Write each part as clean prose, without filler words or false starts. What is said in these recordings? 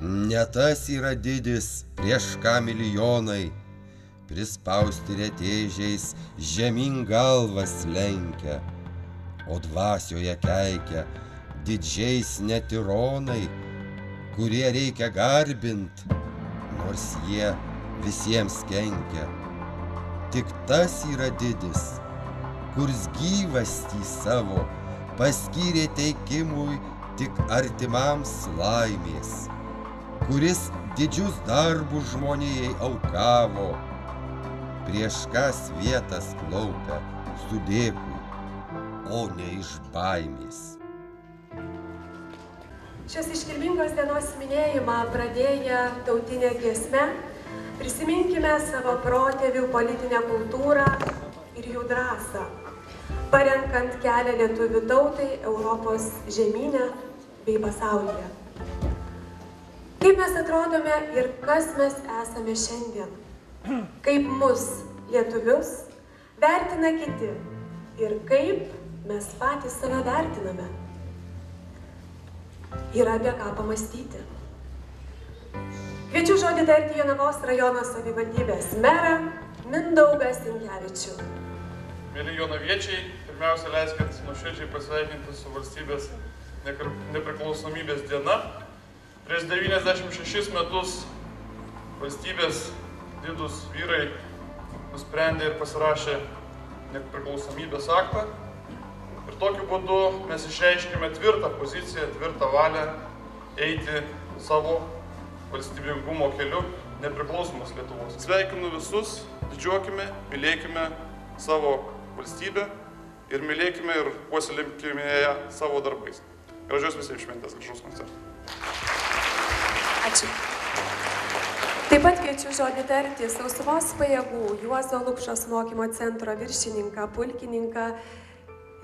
Ne tas yra didis, prieš ką milijonai, prispausti retėžiais žemyn galvas lenkia, o dvasioje keikia didžiais netironai, kurie reikia garbint, nors jie visiems kenkia. Tik tas yra didis, kurs gyvastį savo paskyrė teikimui tik artimams laimės, kuris didžius darbus žmonijai aukavo, prieš kas vietas klaupia su dėkui, o ne iš baimės. Šios iškilmingos dienos minėjimą pradėję tautinę giesmę, prisiminkime savo protėvių politinę kultūrą ir jų drąsą, parenkant kelią lietuvių tautai Europos žemyne bei pasaulyje. Kaip mes atrodome ir kas mes esame šiandien, kaip mus, lietuvius, vertina kiti ir kaip mes patys save vertiname. Yra apie ką pamastyti. Kviečiu žodį tarti Jonavos rajono savivaldybės merą Mindaugą Sinkevičių. Mėly jonaviečiai, pirmiausia leiskit nuoširdžiai pasveikinti su valstybės nepriklausomybės diena. Prieš 96 metus valstybės didūs vyrai nusprendė ir pasirašė nepriklausomybės aktą. Ir tokiu būdu mes išreiškime tvirtą poziciją, tvirtą valią eiti savo valstybingumo keliu nepriklausomos Lietuvos. Sveikinu visus, didžiuokime, mylėkime savo valstybę ir mylėkime ir puoselėkime ją savo darbais. Gražios visiems šventės, gražaus koncerto. Ačiū. Taip pat kviečiu žodį tarti Sausumos pajėgų Juozo Lukšos mokymo centro viršininką, pulkininką,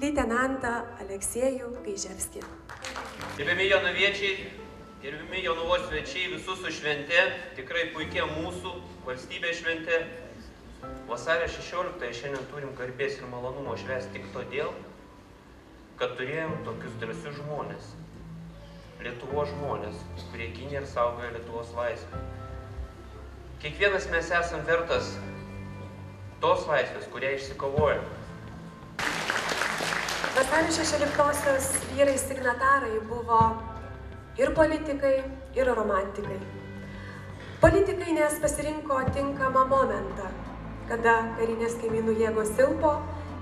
leitenantą Aleksejų Gaiževskį. Gerbiami jonaviečiai, gerbiami Jonavos svečiai, visus su švente, tikrai puikia mūsų valstybės švente. Vasario 16 šiandien turim garbės ir malonumo švęsti tik todėl, kad turėjom tokius drąsius žmonės, Lietuvos žmonės, kurie gynė ir saugojo Lietuvos laisvę. Kiekvienas mes esam vertas tos laisvės, kurią išsikovojame. Vasario 16-osios vyrai signatarai buvo ir politikai, ir romantikai. Politikai nes pasirinko tinkamą momentą, kada karinės kaimynų jėgos silpo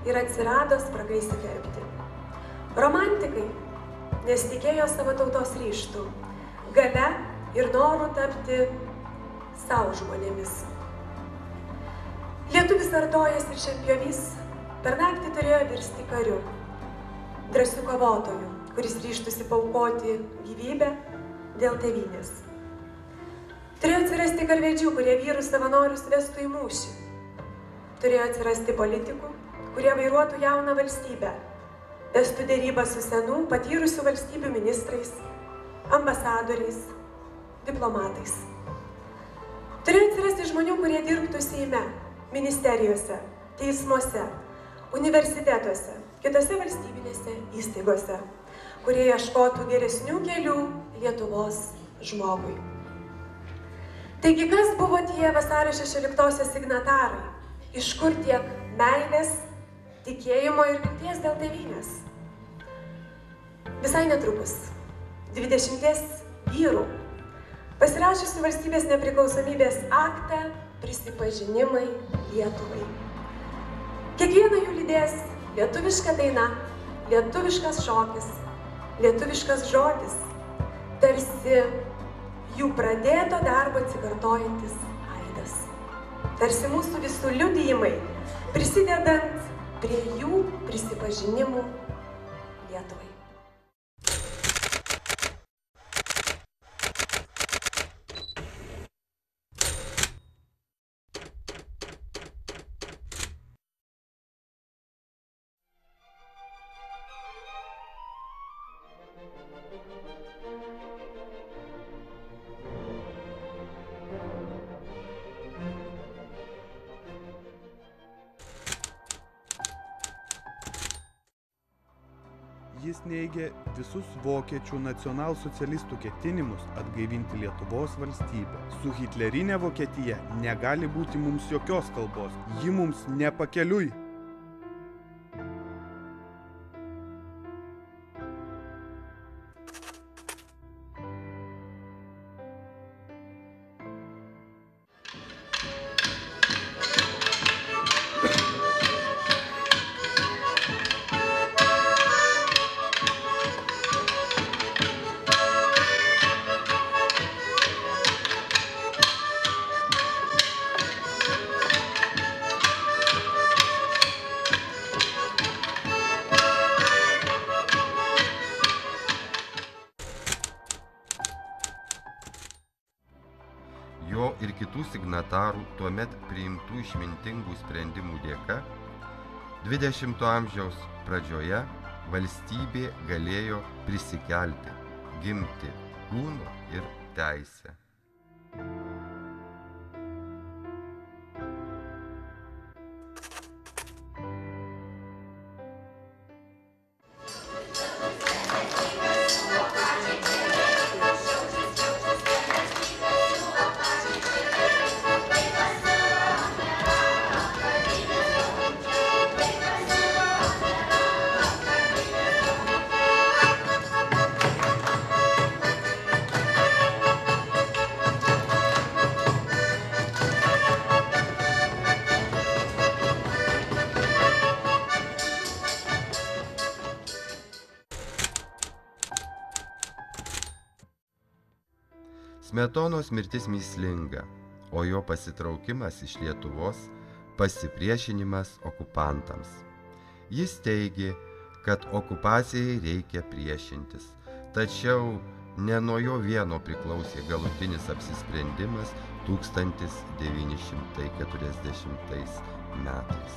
ir atsirado spraga įsiterpti. Romantikai nes tikėjo savo tautos ryžtų, galia ir noru tapti savo žmonėmis. Lietuvis artojas ir šienpjovys per naktį turėjo virsti kariu, drąsių kovotojų, kuris ryžtųsi paaukoti gyvybę dėl tėvynės. Turėjo atsirasti karvedžių, kurie vyrus savanorius vestų į mūšį. Turėjo atsirasti politikų, kurie vairuotų jauną valstybę, vestų derybą su senų, patyrusių valstybių ministrais, ambasadoriais, diplomatais. Turėjo atsirasti žmonių, kurie dirbtų Seime, ministerijose, teismuose, universitetuose, kitose valstybinėse įstaigose, kurie ieškotų geresnių kelių Lietuvos žmogui. Taigi, kas buvo tie vasario 16-osios signatarai? Iš kur tiek meilės, tikėjimo ir vilties dėl tėvynės? Visai netrukus 20 vyrų pasirašiusių valstybės nepriklausomybės aktą prisipažinimai Lietuvai. Kiekvieną jų lydės lietuviška daina, lietuviškas šokis, lietuviškas žodis, tarsi jų pradėto darbo atsikartojantis aidas. Tarsi mūsų visų liudijimai, prisidedant prie jų prisipažinimų Lietuvai. Jis neigė visus vokiečių nacionalsocialistų ketinimus atgaivinti Lietuvos valstybę. Su hitlerinė Vokietija negali būti mums jokios kalbos. Ji mums nepakeliui. Jo ir kitų signatarų tuomet priimtų išmintingų sprendimų dėka 20 amžiaus pradžioje valstybė galėjo prisikelti, gimti kūnu ir teise. Smetonos mirtis mįslinga, o jo pasitraukimas iš Lietuvos pasipriešinimas okupantams. Jis teigė, kad okupacijai reikia priešintis, tačiau ne nuo jo vieno priklausė galutinis apsisprendimas 1940 metais.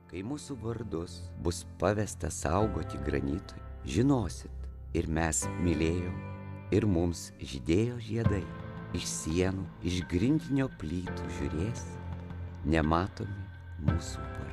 Kai mūsų vardus bus pavesta saugoti granitui, žinosit, ir mes mylėjom, ir mums žydėjo žiedai. Iš sienų, iš grindinio plytų žiūrės, nematomi mūsų vardai.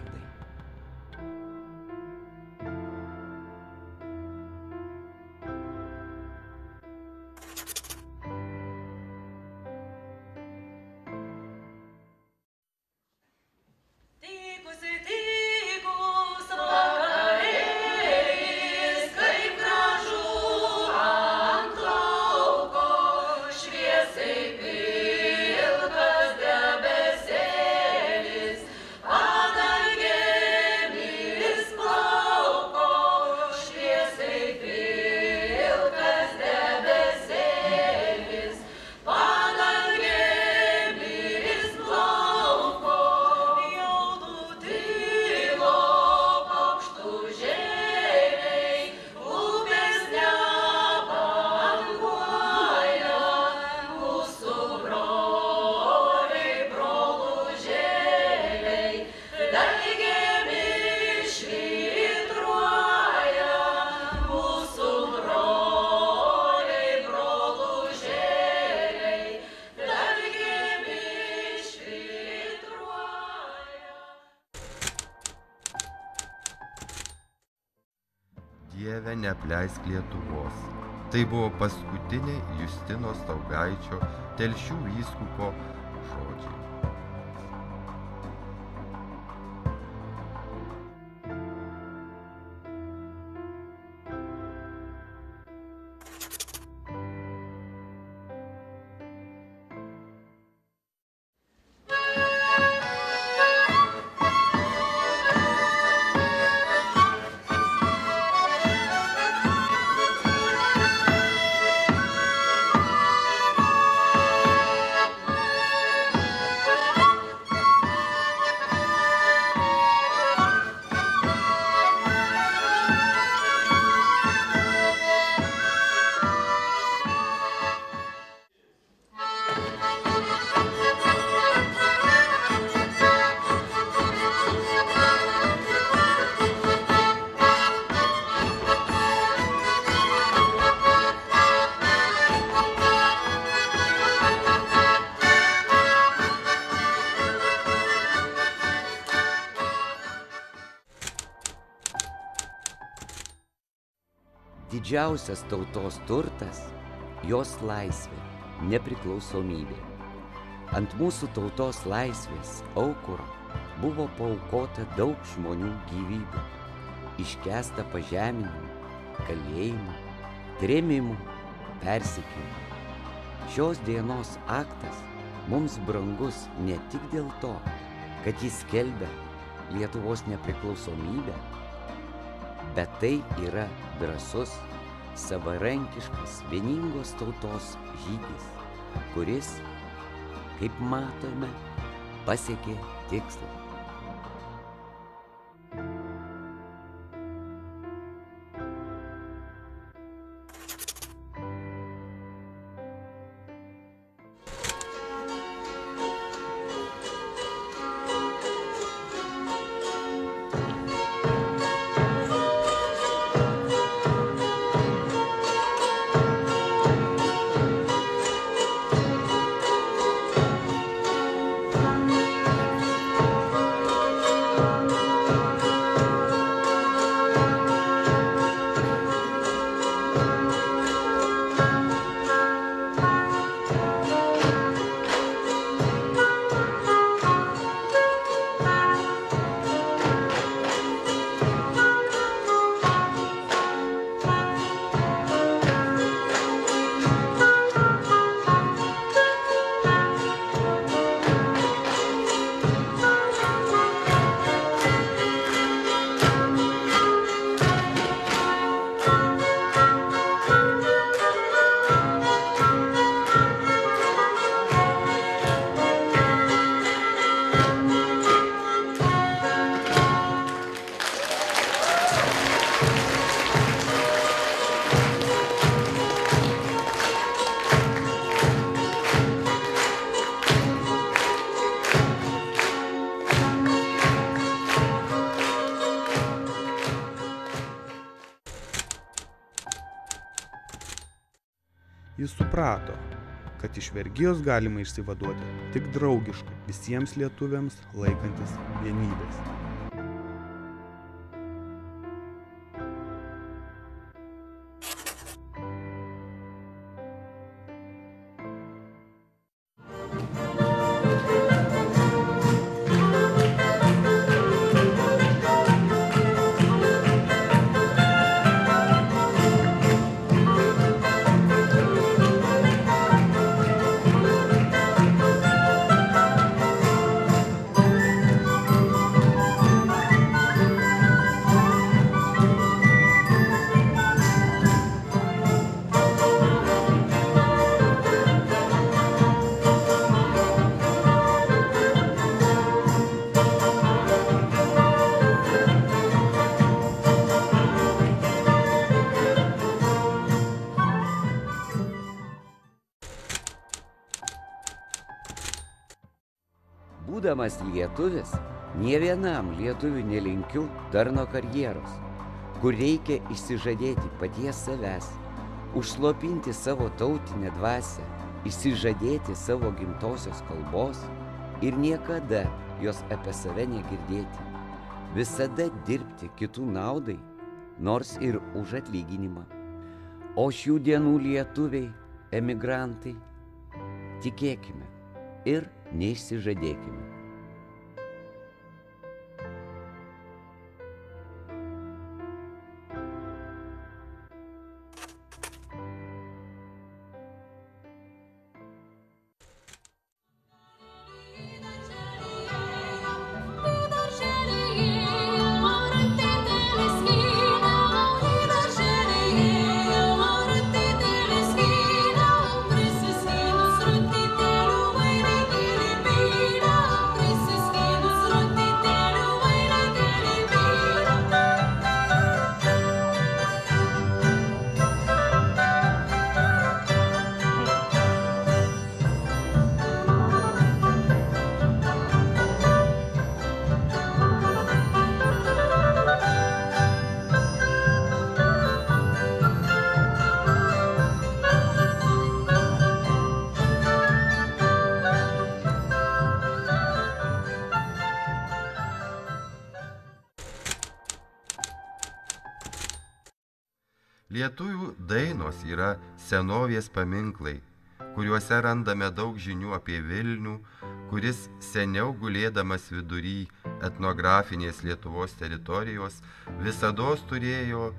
Dieve, neapleisk Lietuvos. Tai buvo paskutiniai Justino Staugaičio Telšių vyskupo žodžiai. Didžiausias tautos turtas – jos laisvė, nepriklausomybė. Ant mūsų tautos laisvės aukuro buvo paaukota daug žmonių gyvybių, iškęsta pažeminimų, kalėjimų, trėmimų, persekiojimų. Šios dienos aktas mums brangus ne tik dėl to, kad jis skelbia Lietuvos nepriklausomybę, bet tai yra drąsus, savarankiškas, vieningos tautos žygis, kuris, kaip matome, pasiekė tikslą. Jis suprato, kad iš vergijos galima išsivaduoti tik draugiškai visiems lietuviams laikantis vienybės. Būdamas lietuvis, nė vienam lietuviui nelinkiu darno karjeros, kur reikia išsižadėti paties savęs, užslopinti savo tautinę dvasią, išsižadėti savo gimtosios kalbos ir niekada jos apie save negirdėti, visada dirbti kitų naudai, nors ir už atlyginimą. O šių dienų lietuviai, emigrantai, tikėkime ir neišsižadėkime. Lietuvių dainos yra senovės paminklai, kuriuose randame daug žinių apie Vilnių, kuris seniau gulėdamas vidury etnografinės Lietuvos teritorijos visados turėjo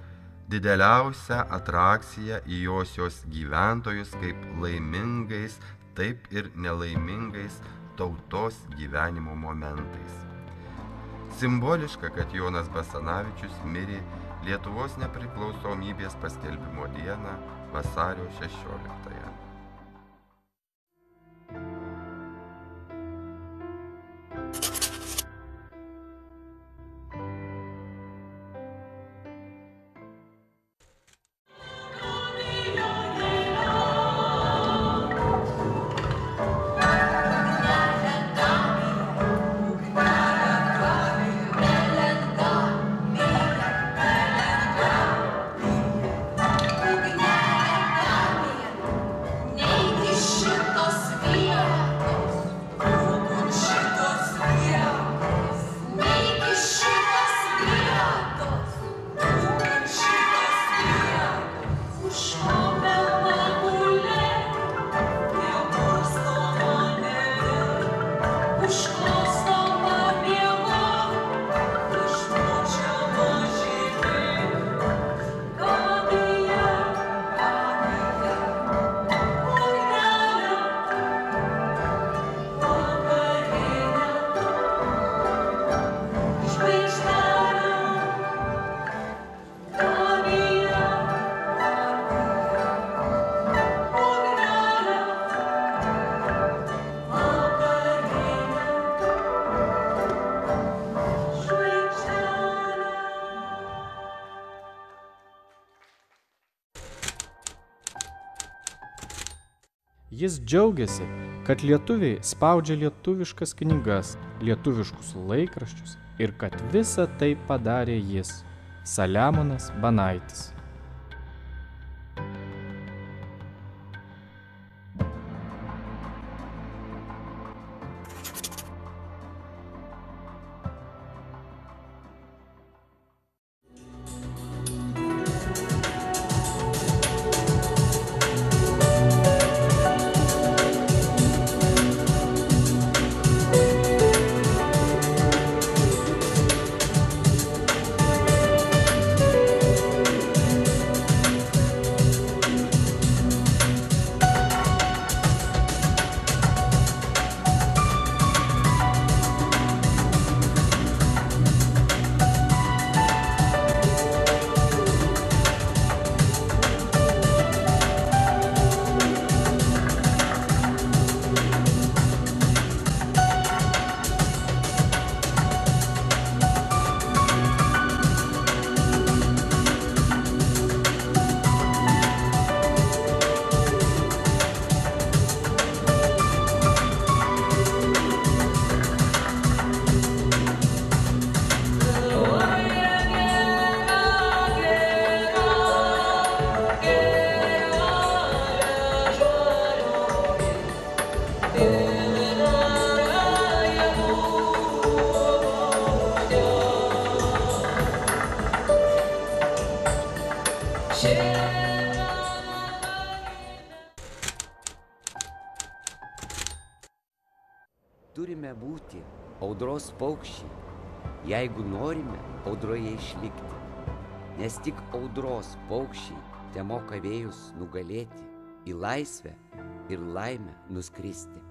dideliausią atrakciją į josios gyventojus kaip laimingais, taip ir nelaimingais tautos gyvenimo momentais. Simboliška, kad Jonas Basanavičius mirė Lietuvos nepriklausomybės paskelbimo dieną vasario 16-ąją. Jis džiaugiasi, kad lietuviai spaudžia lietuviškas knygas, lietuviškus laikraščius ir kad visą tai padarė jis, Saliamonas Banaitis. turime būti audros paukščiai, jeigu norime audroje išlikti, nes tik audros paukščiai temoka vėjus nugalėti, į laisvę ir laimę nuskristi.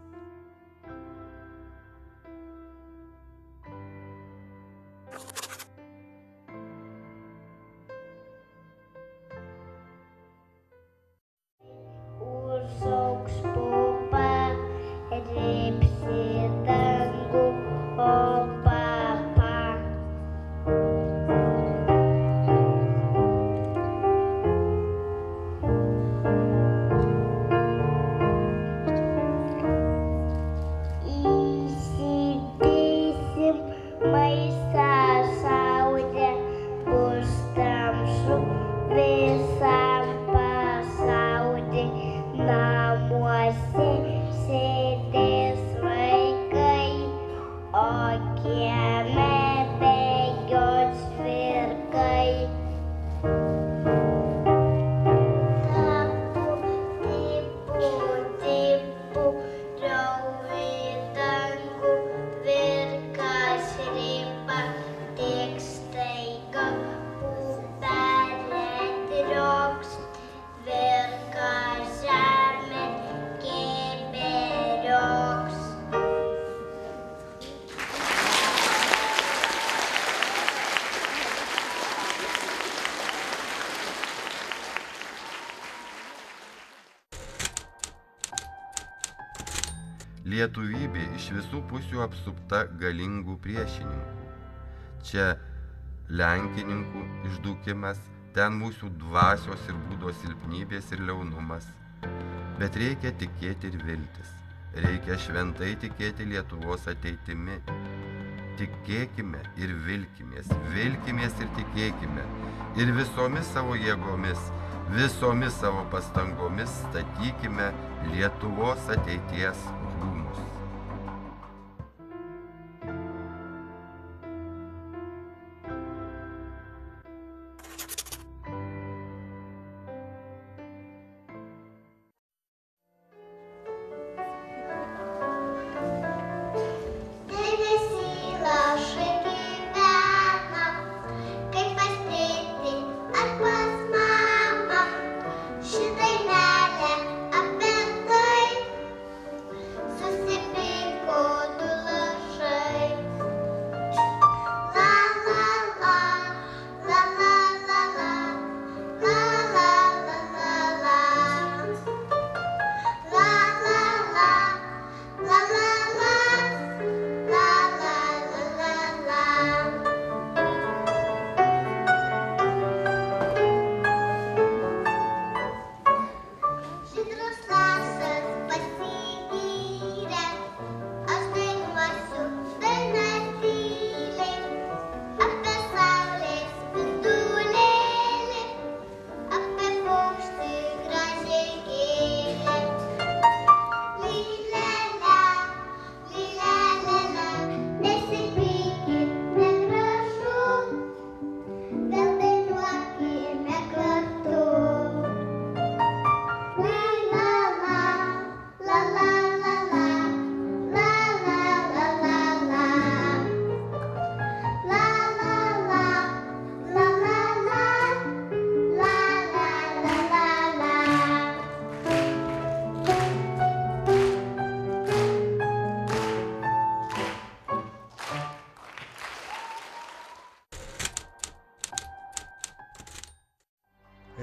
Užaugs pupa, rėpsi dangų, o papa. Įsidėsim maistą saulę, bus tamsu visam pasauly. Namuose sėdės vaikai, o kieme bėgios žvirgai. Tapu, tipu, rauvi dangų, virkas riba, tik staiga pupelė drioks, virkas žemė kibirioks. Lietuvybė iš visų pusių apsupta galingų priešininkų. Čia lenkininkų išdūkimas, ten mūsų dvasios ir būdo silpnybės ir liaunumas. Bet reikia tikėti ir viltis. Reikia šventai tikėti Lietuvos ateitimi. Tikėkime ir vilkimės, vilkimės ir tikėkime. Ir visomis savo jėgomis, visomis savo pastangomis statykime Lietuvos ateities rūmus. Debesy lašai gyvena, kaip pas tėtį ar pas mamą. Ši dainelė apie tai, susipyko du lašai. La la la, la la la la, la la la la la. La la la, la la la. La la la la la. Žydrus lašas pasigyrė, aš dainuosiu dainą tyliai apie saulės spindulėlį, apie paukštį gražiai gėlę. Lilelia, lilelia, nesipykit, negražu, vėl dainuokime kartu. La la la, la la la la, la la la la la. La la la, la la la, la la la la la.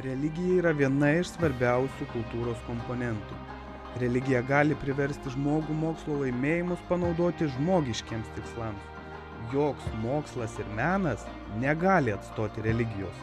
Religija yra viena iš svarbiausių kultūros komponentų. Religija gali priversti žmogų mokslo laimėjimus panaudoti žmogiškiems tikslams. Joks mokslas ir menas negali atstoti religijos.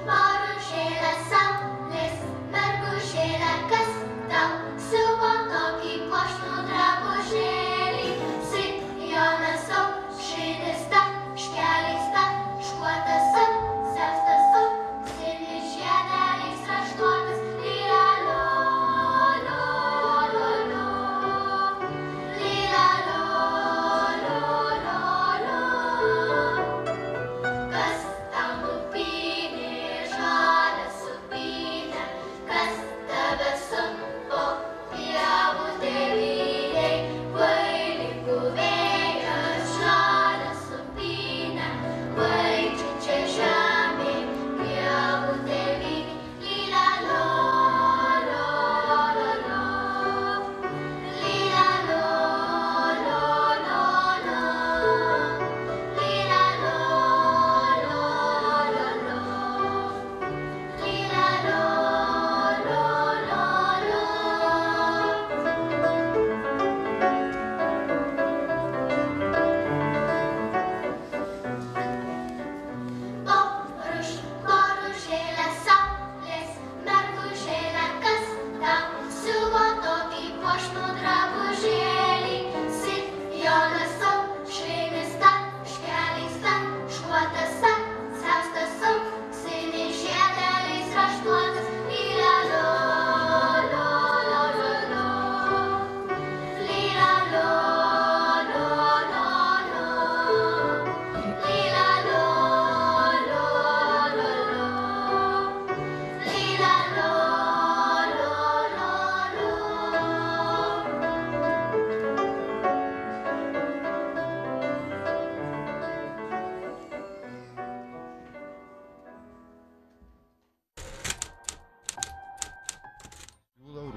Marušėlė saulės, mergužėlė, kas tau siuvo tokį puošnų drabužį?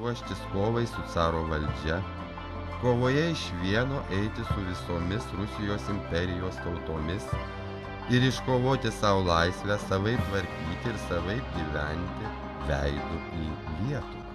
ruoštis kovai su caro valdžia, kovoje išvieno eiti su visomis Rusijos imperijos tautomis ir iškovoti savo laisvę, savaip tvarkyti ir savaip gyventi veidu į Lietuvą.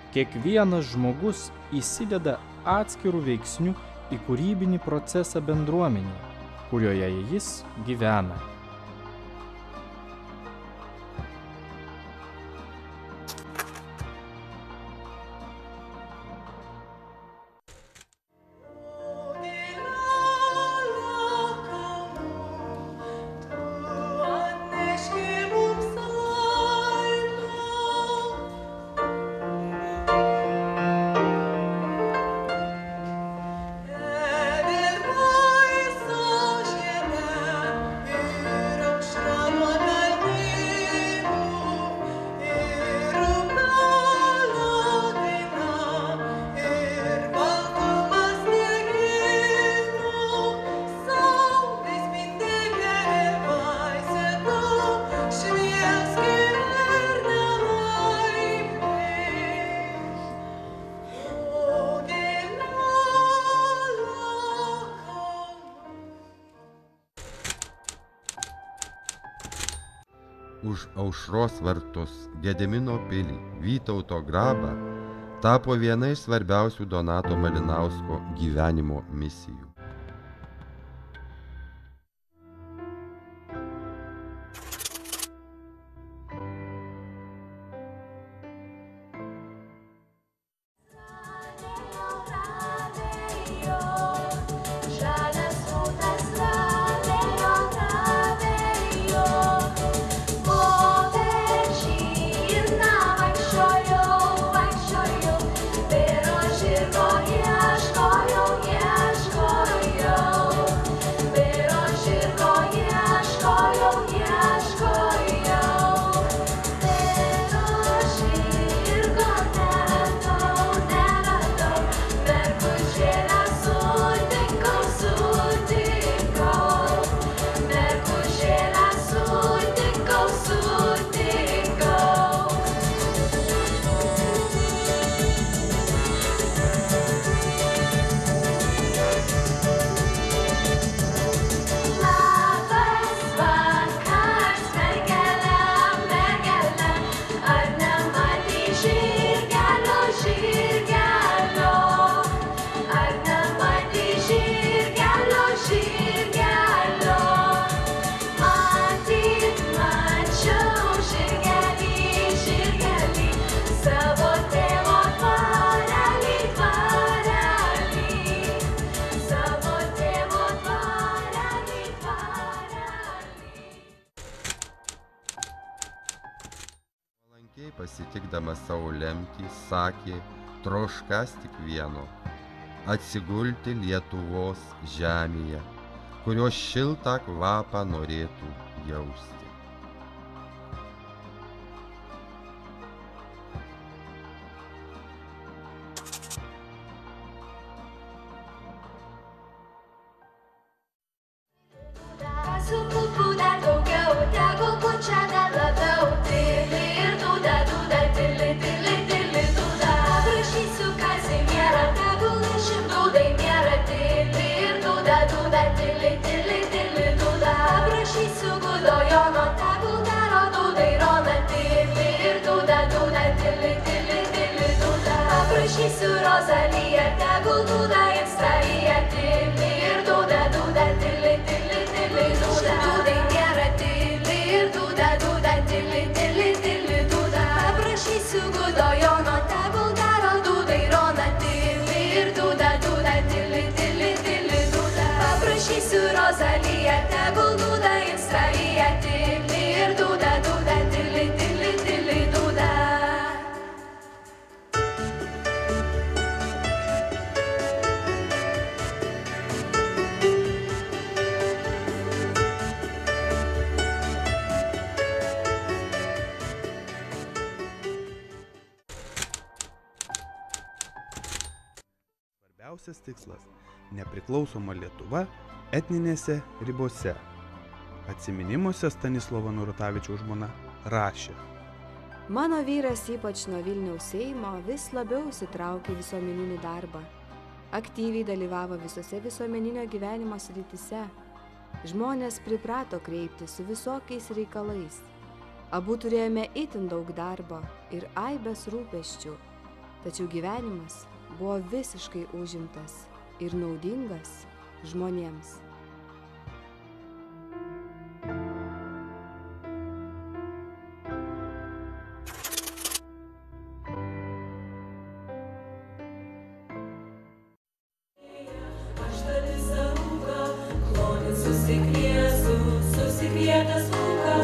Kiekvienas žmogus įsideda atskirų veiksnių į kūrybinį procesą bendruomenėje, kurioje jis gyvena. Už Aušros vartus, Gedimino pilį, Vytauto grabą tapo viena iš svarbiausių Donato Malinausko gyvenimo misijų. Ieškojau Sunkiai pasitikdamas savo lemtį, sakė, troškas tik vieno – atsigulti Lietuvos žemėje, kurios šiltą kvapą norėtų jausti. Prašysiu Rozaliją, tegul dūda Instralija, tili ir dūda, dūda, tili, tili, tili, dūda. Dūdai nėra tili ir dūda, dūda, tili, tili, tili, dūda. Prašysiu Gudojono, tegul daro dūdai Rona, tili ir dūda, dūda, tili, tili, tili, dūda. Prašysiu Rozaliją, tegul dūda Instralija, tili ir dūda, dūda, tili, tili, tili, dūda. Svarbiausias tikslas – nepriklausoma Lietuva etninėse ribose. Atsiminimuose Stanislovo Narutavičiaus žmona rašė. Mano vyras ypač nuo Vilniaus Seimo vis labiau įsitraukė į visuomeninį darbą. Aktyviai dalyvavo visose visuomeninio gyvenimo srityse. Žmonės priprato kreiptis su visokiais reikalais. Abu turėjome itin daug darbo ir aibės rūpesčių, tačiau gyvenimas buvo visiškai užimtas ir naudingas žmonėms. Susikvietęs lūką,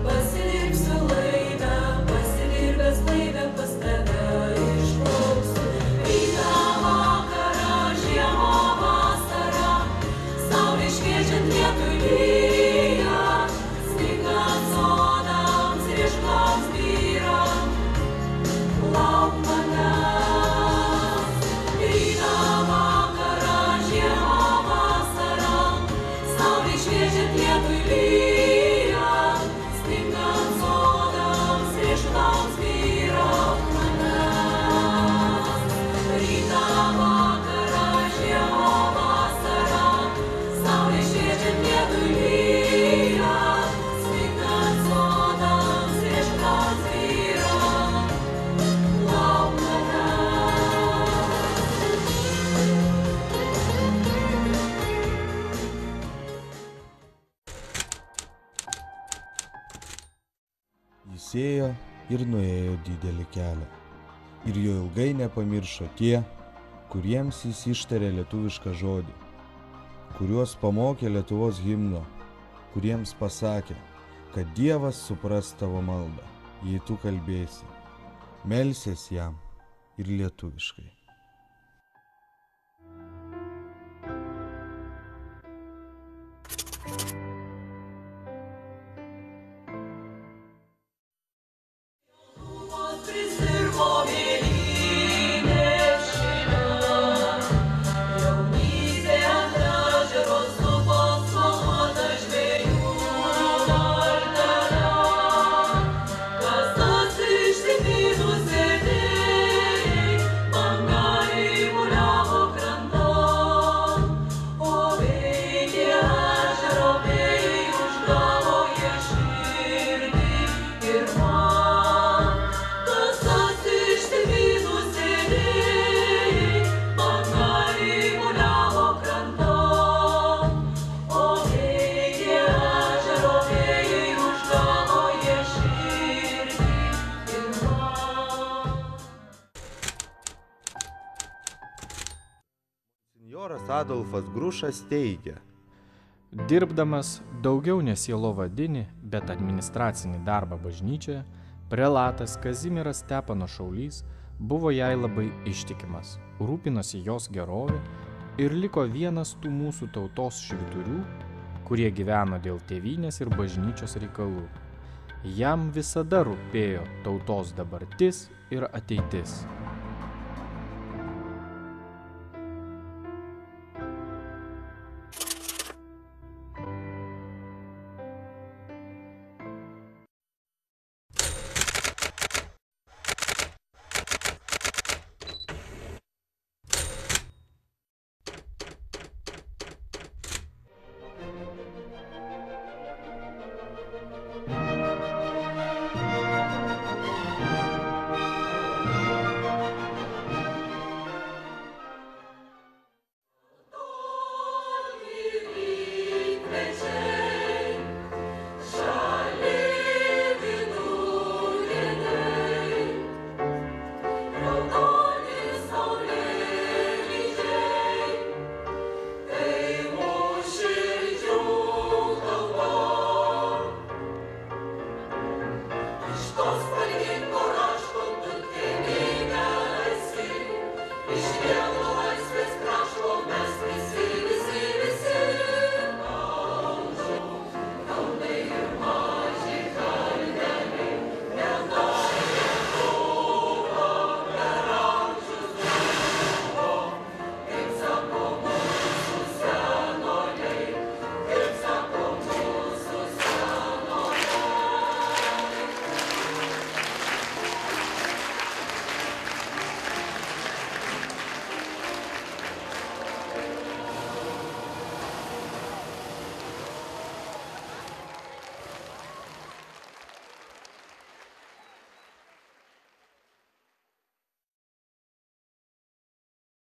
pasidirbsiu laidą, pasidirbęs laidą pas tave išplauksiu. Rytą, vakarą, žiemą, vasarą, saulė šviečiant lietui lyja, sningant sodams, riešutams byrant, lauk manęs. Rytą, vakarą, žiemą, vasarą, saulė šviečiant lietui lyja, sningant sodams, riešutams byrant manęs. Rytą, vakarą, žiemą, vasarą, saulė šviečiant lietui lyja, sningant sodams, riešutams byrant, lauk manęs. Jis ėjo ir nuėjo didelį kelią. Ir jo ilgai nepamiršo tie, kuriems jis ištarė lietuvišką žodį, kuriuos pamokė Lietuvos himno, kuriems pasakė, kad Dievas supras tavo maldą, jei tu kalbėsi, melsies jam ir lietuviškai. Prisirgo mėlynės šeima, jaunystė ant ežero supo spalvota žvejų martele. Kas tas išsipynus sėdėjai, bangaliai muliavo krantan, o veikė ežero vėjai užgavo jie širdį ir man. Senjoras Adolfas Grušas teigia, Dirbdamas daugiau ne sielovadinį, bet administracinį darbą bažnyčioje, Prelatas Kazimieras Stepano Šaulys buvo jai labai ištikimas, rūpinosi jos gerovę ir liko vienas tų mūsų tautos švyturių, kurie gyveno dėl tėvynės ir bažnyčios reikalų. Jam visada rūpėjo tautos dabartis ir ateitis.